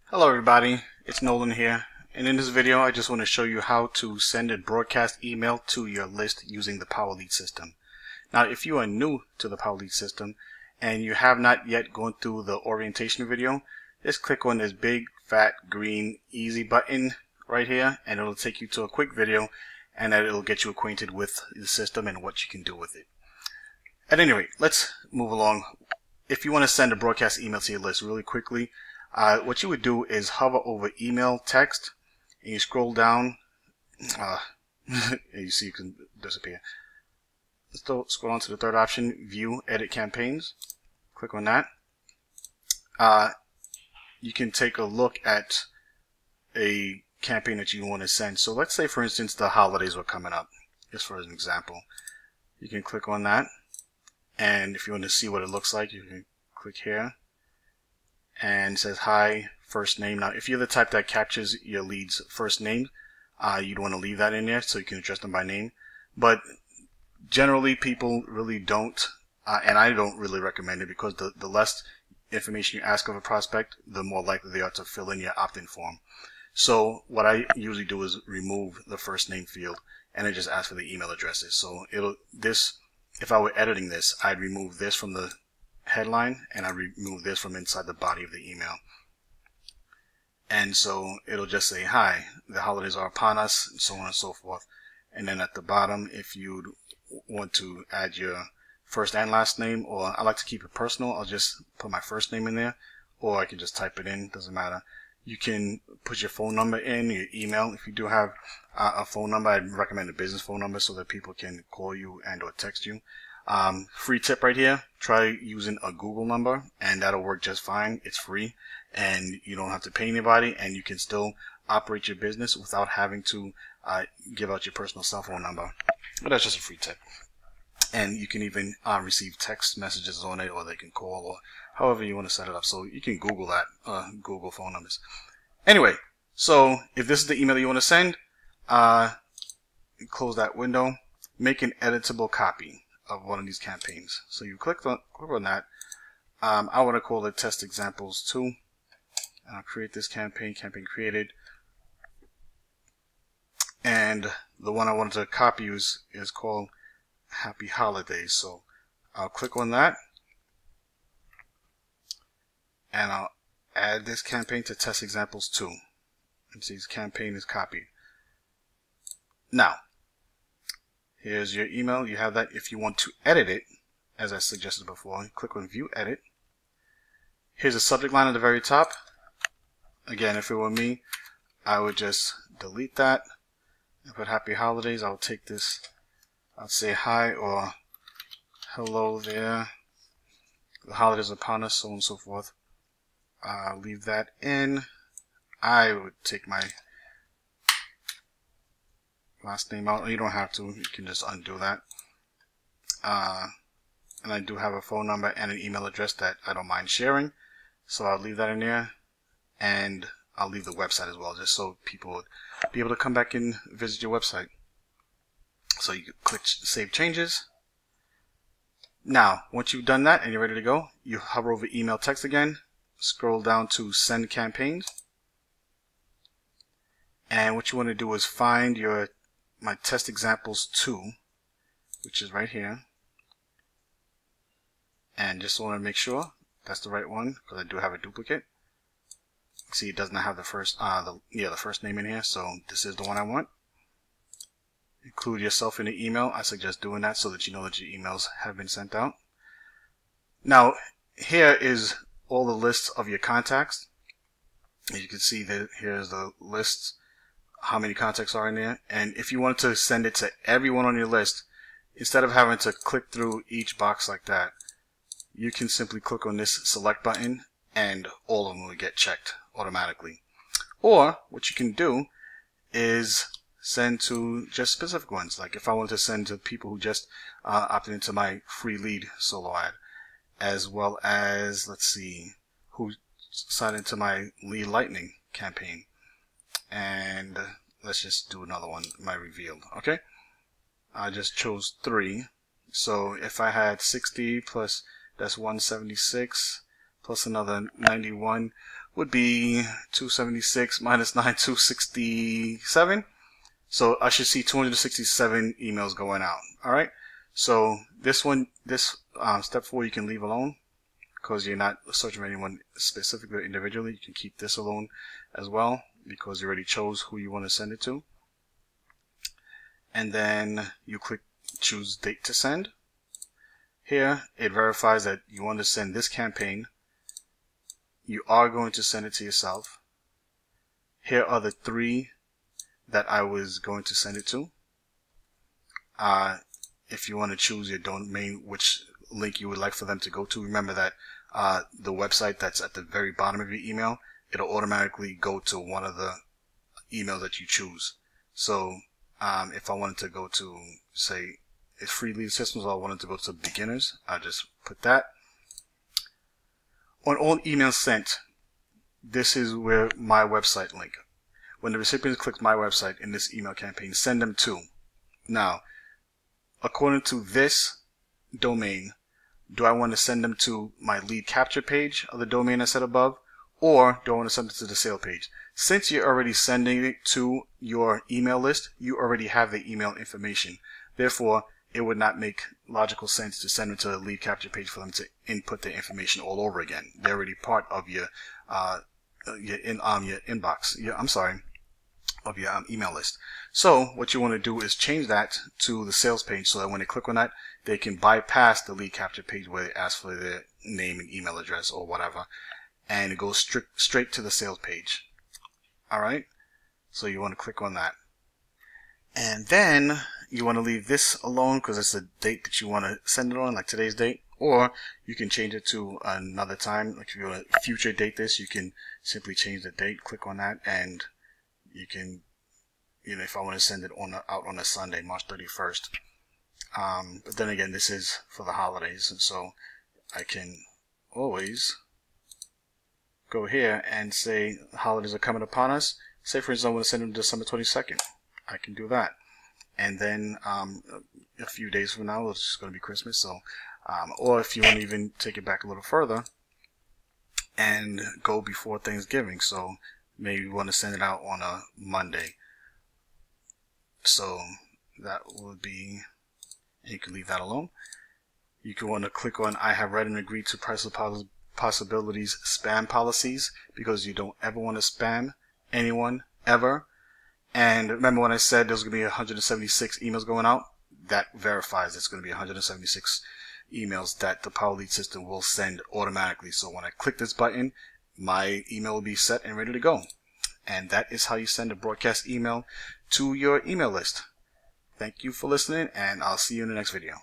Hello everybody, it's Nolan here, and in this video I just want to show you how to send a broadcast email to your list using the PowerLead system. Now if you are new to the PowerLead system and you have not yet gone through the orientation video, just click on this big fat green easy button right here and it'll take you to a quick video and it'll get you acquainted with the system and what you can do with it. At any rate, let's move along. If you want to send a broadcast email to your list really quickly, what you would do is hover over email text and you scroll down and you see you can disappear. Let's scroll on to the third option, view edit campaigns. Click on that. You can take a look at a campaign that you want to send. So let's say for instance the holidays were coming up, just for an example. You can click on that, and if you want to see what it looks like you can click here. And it says hi, first name. Now if you're the type that captures your lead's first name, you'd want to leave that in there so you can address them by name. But generally people really don't, and I don't really recommend it, because the less information you ask of a prospect, the more likely they are to fill in your opt-in form. So what I usually do is remove the first name field and I just ask for the email addresses. So if I were editing this, I'd remove this from the headline and I remove this from inside the body of the email. And so it'll just say, hi, the holidays are upon us, and so on and so forth. And then at the bottom, if you want to add your first and last name, or I like to keep it personal, I'll just put my first name in there, or I can just type it in, doesn't matter. You can put your phone number in, your email. If you do have a phone number, I'd recommend a business phone number so that people can call you and or text you. Free tip right here, try using a Google number and that'll work just fine. It's free and you don't have to pay anybody, and you can still operate your business without having to give out your personal cell phone number. But that's just a free tip. And you can even receive text messages on it, or they can call, or however you want to set it up. So you can Google that, Google phone numbers. Anyway, so if this is the email you want to send, close that window, make an editable copy of one of these campaigns. So you click on that. I want to call it Test Examples 2. And I'll create this campaign created. And the one I wanted to copy is called Happy Holidays. So I'll click on that. And I'll add this campaign to Test Examples 2. And see, this campaign is copied. Now, here's your email. You have that. If you want to edit it, as I suggested before, click on View Edit. Here's a subject line at the very top. Again, if it were me, I would just delete that and put Happy Holidays. I'll take this, I'll say hi or hello there, the holidays upon us, so on and so forth. Leave that in. I would take my last name out. You don't have to, you can just undo that. And I do have a phone number and an email address that I don't mind sharing, so I'll leave that in there. And I'll leave the website as well, just so people would be able to come back and visit your website. So you can click Save Changes. Now, once you've done that and you're ready to go, you hover over Email Text again, scroll down to Send Campaigns. And what you want to do is find my Test Examples 2, which is right here. And just want to make sure that's the right one, because I do have a duplicate. See, it doesn't have the first name in here, so this is the one I want. Include yourself in the email. I suggest doing that so that you know that your emails have been sent out. Now, here is all the lists of your contacts. As you can see, that here's the lists, how many contacts are in there. And if you wanted to send it to everyone on your list, instead of having to click through each box like that, you can simply click on this select button and all of them will get checked automatically. Or what you can do is send to just specific ones. Like if I want to send to people who just opted into my free lead solo ad, as well as, let's see, who signed into my lead lightning campaign. And let's just do another one, my revealed. Okay, I just chose 3. So if I had 60 plus, that's 176 plus another 91. would be 276 minus 9, 267. So I should see 267 emails going out. All right. So this step 4 you can leave alone because you're not searching for anyone specifically individually. You can keep this alone as well because you already chose who you want to send it to. And then you click choose date to send. Here it verifies that you want to send this campaign. You are going to send it to yourself. Here are the 3 that I was going to send it to. If you want to choose your domain, which link you would like for them to go to, remember that the website that's at the very bottom of your email, it'll automatically go to one of the emails that you choose. So if I wanted to go to, say, it's Free Lead Systems, or I wanted to go to beginners, I just put that. On all emails sent, this is where my website link. When the recipient clicks my website in this email campaign, send them to. Now, according to this domain, do I want to send them to my lead capture page of the domain I said above, or do I want to send it to the sale page? Since you're already sending it to your email list, you already have the email information. Therefore, it would not make logical sense to send them to the lead capture page for them to input their information all over again. They're already part of your inbox. Of your email list. So what you want to do is change that to the sales page so that when they click on that, they can bypass the lead capture page where they ask for their name and email address or whatever, and it goes straight to the sales page. Alright, so you want to click on that. And then you want to leave this alone because it's the date that you want to send it on, like today's date. Or you can change it to another time. Like if you want to future date this, you can simply change the date, click on that, and you can, if I want to send it out on a Sunday, March 31st. But then again, this is for the holidays, and so I can always go here and say holidays are coming upon us. Say for instance, I want to send them December 22nd. I can do that. And then a few days from now, it's just going to be Christmas. So, or if you want to even take it back a little further and go before Thanksgiving. So maybe you want to send it out on a Monday. So that would be, you can leave that alone. You can want to click on I have read and agreed to Priceless Possibilities spam policies, because you don't ever want to spam anyone ever. And remember when I said there's going to be 176 emails going out? That verifies it's going to be 176 emails that the Power Lead system will send automatically. So when I click this button, my email will be set and ready to go. And that is how you send a broadcast email to your email list. Thank you for listening, and I'll see you in the next video.